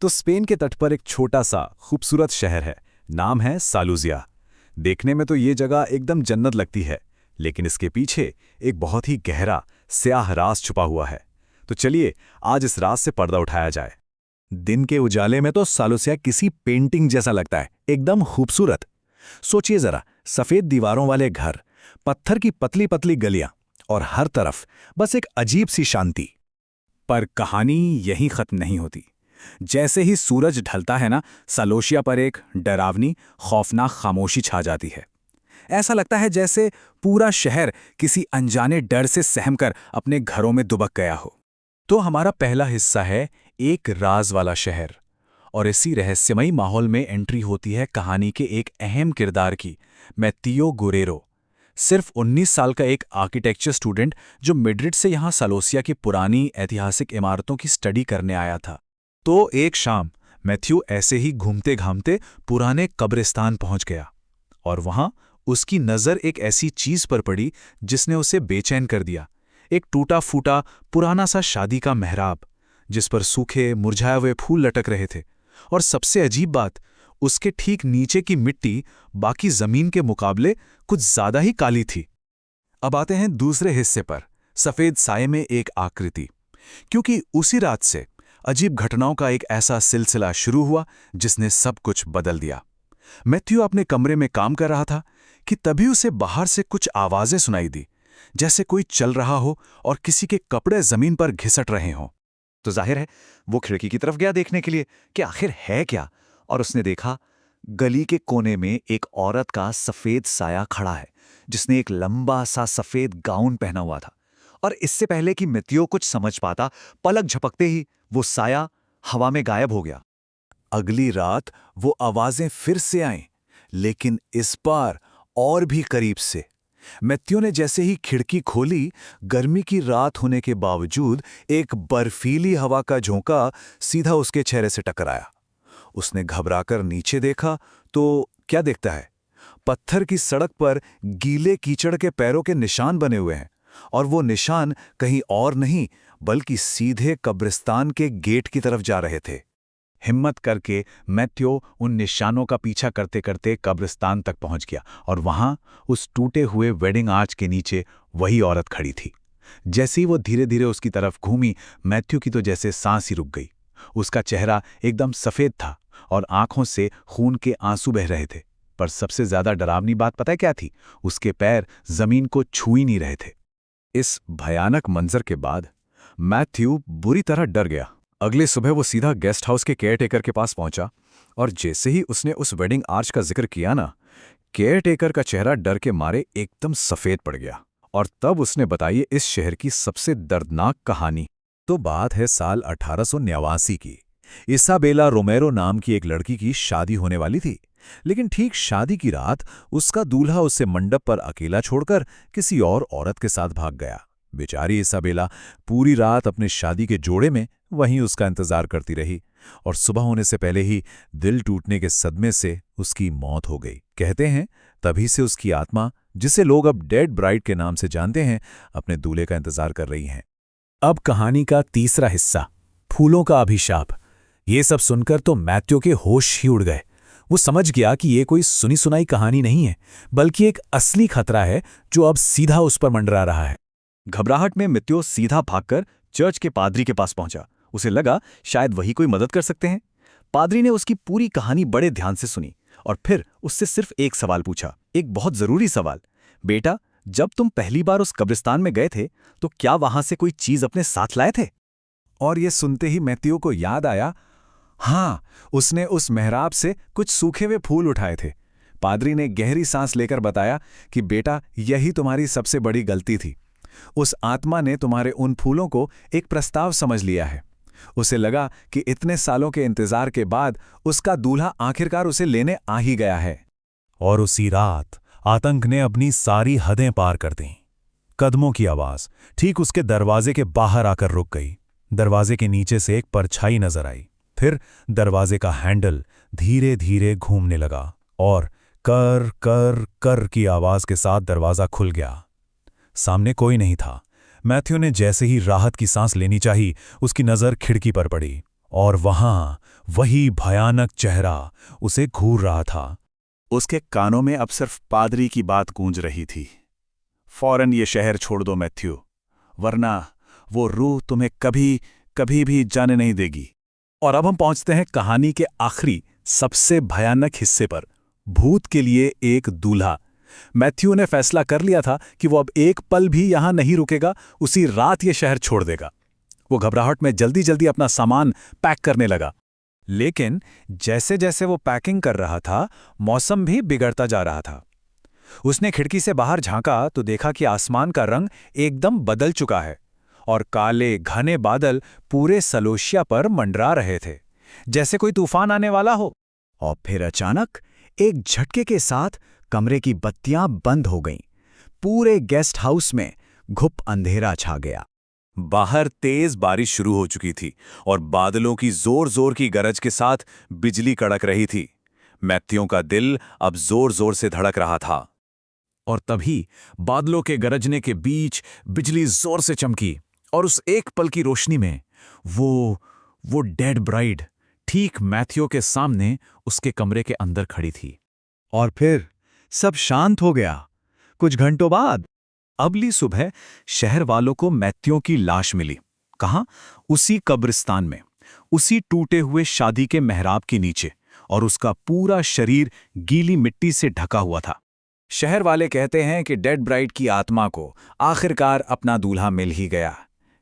तो स्पेन के तट पर एक छोटा सा खूबसूरत शहर है। नाम है सालूजिया। देखने में तो ये जगह एकदम जन्नत लगती है, लेकिन इसके पीछे एक बहुत ही गहरा स्याह राज छुपा हुआ है। तो चलिए आज इस राज से पर्दा उठाया जाए। दिन के उजाले में तो सालूजिया किसी पेंटिंग जैसा लगता है, एकदम खूबसूरत। सोचिए जरा, सफेद दीवारों वाले घर, पत्थर की पतली पतली गलियां और हर तरफ बस एक अजीब सी शांति। पर कहानी यहीं खत्म नहीं होती। जैसे ही सूरज ढलता है ना, सालोशिया पर एक डरावनी खौफनाक खामोशी छा जाती है। ऐसा लगता है जैसे पूरा शहर किसी अनजाने डर से सहमकर अपने घरों में दुबक गया हो। तो हमारा पहला हिस्सा है एक राज वाला शहर, और इसी रहस्यमयी माहौल में एंट्री होती है कहानी के एक अहम किरदार की, मैथियो गुरेरो। सिर्फ 19 साल का एक आर्किटेक्चर स्टूडेंट जो मैड्रिड से यहाँ सालोसिया की पुरानी ऐतिहासिक इमारतों की स्टडी करने आया था। तो एक शाम मैथ्यू ऐसे ही घूमते घामते पुराने कब्रिस्तान पहुंच गया, और वहां उसकी नज़र एक ऐसी चीज पर पड़ी जिसने उसे बेचैन कर दिया। एक टूटा फूटा पुराना सा शादी का मेहराब, जिस पर सूखे मुरझाए हुए फूल लटक रहे थे। और सबसे अजीब बात, उसके ठीक नीचे की मिट्टी बाकी जमीन के मुकाबले कुछ ज्यादा ही काली थी। अब आते हैं दूसरे हिस्से पर, सफेद साये में एक आकृति। क्योंकि उसी रात से अजीब घटनाओं का एक ऐसा सिलसिला शुरू हुआ जिसने सब कुछ बदल दिया। मैथ्यू अपने कमरे में काम कर रहा था कि तभी उसे बाहर से कुछ आवाजें सुनाई दी, जैसे कोई चल रहा हो और किसी के कपड़े जमीन पर घिसट रहे हों। तो जाहिर है वो खिड़की की तरफ गया देखने के लिए कि आखिर है क्या, और उसने देखा गली के कोने में एक औरत का सफेद साया खड़ा है, जिसने एक लंबा सा सफेद गाउन पहना हुआ था। और इससे पहले कि मैथ्यू कुछ समझ पाता, पलक झपकते ही वो साया हवा में गायब हो गया। अगली रात वो आवाजें फिर से आईं, लेकिन इस बार और भी करीब से। मैथ्यू ने जैसे ही खिड़की खोली, गर्मी की रात होने के बावजूद एक बर्फीली हवा का झोंका सीधा उसके चेहरे से टकराया। उसने घबराकर नीचे देखा तो क्या देखता है, पत्थर की सड़क पर गीले कीचड़ के पैरों के निशान बने हुए हैं, और वो निशान कहीं और नहीं बल्कि सीधे कब्रिस्तान के गेट की तरफ जा रहे थे। हिम्मत करके मैथ्यू उन निशानों का पीछा करते करते कब्रिस्तान तक पहुंच गया, और वहां उस टूटे हुए वेडिंग आर्च के नीचे वही औरत खड़ी थी। जैसे ही वो धीरे धीरे उसकी तरफ घूमी, मैथ्यू की तो जैसे सांस ही रुक गई। उसका चेहरा एकदम सफेद था और आंखों से खून के आंसू बह रहे थे। पर सबसे ज्यादा डरावनी बात पता है क्या थी? उसके पैर जमीन को छू ही नहीं रहे थे। इस भयानक मंजर के बाद मैथ्यू बुरी तरह डर गया। अगले सुबह वो सीधा गेस्ट हाउस के केयरटेकर के पास पहुंचा, और जैसे ही उसने उस वेडिंग आर्च का जिक्र किया ना, केयरटेकर का चेहरा डर के मारे एकदम सफेद पड़ गया। और तब उसने बताई इस शहर की सबसे दर्दनाक कहानी। तो बात है साल 1889 की। इसाबेला रोमेरो नाम की एक लड़की की शादी होने वाली थी, लेकिन ठीक शादी की रात उसका दूल्हा उसे मंडप पर अकेला छोड़कर किसी और औरत के साथ भाग गया। बेचारी इसाबेला पूरी रात अपने शादी के जोड़े में वहीं उसका इंतजार करती रही, और सुबह होने से पहले ही दिल टूटने के सदमे से उसकी मौत हो गई। कहते हैं तभी से उसकी आत्मा, जिसे लोग अब डेड ब्राइड के नाम से जानते हैं, अपने दूल्हे का इंतजार कर रही हैं। अब कहानी का तीसरा हिस्सा, फूलों का अभिशाप। ये सब सुनकर तो मैथ्यू के होश ही उड़ गए। वो समझ गया कि ये कोई सुनी सुनाई कहानी नहीं है, बल्कि एक असली खतरा है जो अब सीधा उस पर मंडरा रहा है। घबराहट में मैथ्यू सीधा भागकर चर्च के पादरी के पास पहुंचा। उसे लगा शायद वही कोई मदद कर सकते हैं। पादरी ने उसकी पूरी कहानी बड़े ध्यान से सुनी और फिर उससे सिर्फ एक सवाल पूछा, एक बहुत जरूरी सवाल। बेटा, जब तुम पहली बार उस कब्रिस्तान में गए थे तो क्या वहां से कोई चीज अपने साथ लाए थे? और ये सुनते ही मैथ्यू को याद आया, हाँ, उसने उस मेहराब से कुछ सूखे हुए फूल उठाए थे। पादरी ने गहरी सांस लेकर बताया कि बेटा, यही तुम्हारी सबसे बड़ी गलती थी। उस आत्मा ने तुम्हारे उन फूलों को एक प्रस्ताव समझ लिया है। उसे लगा कि इतने सालों के इंतजार के बाद उसका दूल्हा आखिरकार उसे लेने आ ही गया है। और उसी रात आतंक ने अपनी सारी हदें पार कर दीं। कदमों की आवाज ठीक उसके दरवाजे के बाहर आकर रुक गई। दरवाजे के नीचे से एक परछाई नजर आई। फिर दरवाजे का हैंडल धीरे धीरे घूमने लगा, और कर कर कर की आवाज के साथ दरवाजा खुल गया। सामने कोई नहीं था। मैथ्यू ने जैसे ही राहत की सांस लेनी चाही, उसकी नजर खिड़की पर पड़ी, और वहां वही भयानक चेहरा उसे घूर रहा था। उसके कानों में अब सिर्फ पादरी की बात गूंज रही थी। फौरन ये शहर छोड़ दो मैथ्यू, वरना वो रूह तुम्हें कभी कभी भी जाने नहीं देगी। और अब हम पहुंचते हैं कहानी के आखिरी सबसे भयानक हिस्से पर, भूत के लिए एक दूल्हा। मैथ्यू ने फैसला कर लिया था कि वो अब एक पल भी यहां नहीं रुकेगा, उसी रात ये शहर छोड़ देगा। वो घबराहट में जल्दी जल्दी अपना सामान पैक करने लगा। लेकिन जैसे जैसे वो पैकिंग कर रहा था, मौसम भी बिगड़ता जा रहा था। उसने खिड़की से बाहर झांका तो देखा कि आसमान का रंग एकदम बदल चुका है और काले घने बादल पूरे सलोशिया पर मंडरा रहे थे, जैसे कोई तूफान आने वाला हो। और फिर अचानक एक झटके के साथ कमरे की बत्तियां बंद हो गईं। पूरे गेस्ट हाउस में घुप अंधेरा छा गया। बाहर तेज बारिश शुरू हो चुकी थी और बादलों की जोर जोर की गरज के साथ बिजली कड़क रही थी। मैथ्यू का दिल अब जोर जोर से धड़क रहा था। और तभी बादलों के गरजने के बीच बिजली जोर से चमकी और उस एक पल की रोशनी में वो डेड ब्राइड ठीक मैथ्यू के सामने उसके कमरे के अंदर खड़ी थी। और फिर सब शांत हो गया। कुछ घंटों बाद अगली सुबह शहर वालों को मैथ्यू की लाश मिली। कहाँ? उसी कब्रिस्तान में, उसी टूटे हुए शादी के मेहराब के नीचे, और उसका पूरा शरीर गीली मिट्टी से ढका हुआ था। शहर वाले कहते हैं कि डेड ब्राइड की आत्मा को आखिरकार अपना दूल्हा मिल ही गया।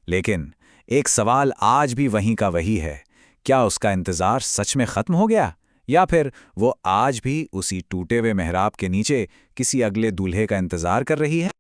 लेकिन एक सवाल आज भी वहीं का वही है, क्या उसका इंतजार सच में खत्म हो गया, या फिर वो आज भी उसी टूटे हुए मेहराब के नीचे किसी अगले दूल्हे का इंतजार कर रही है?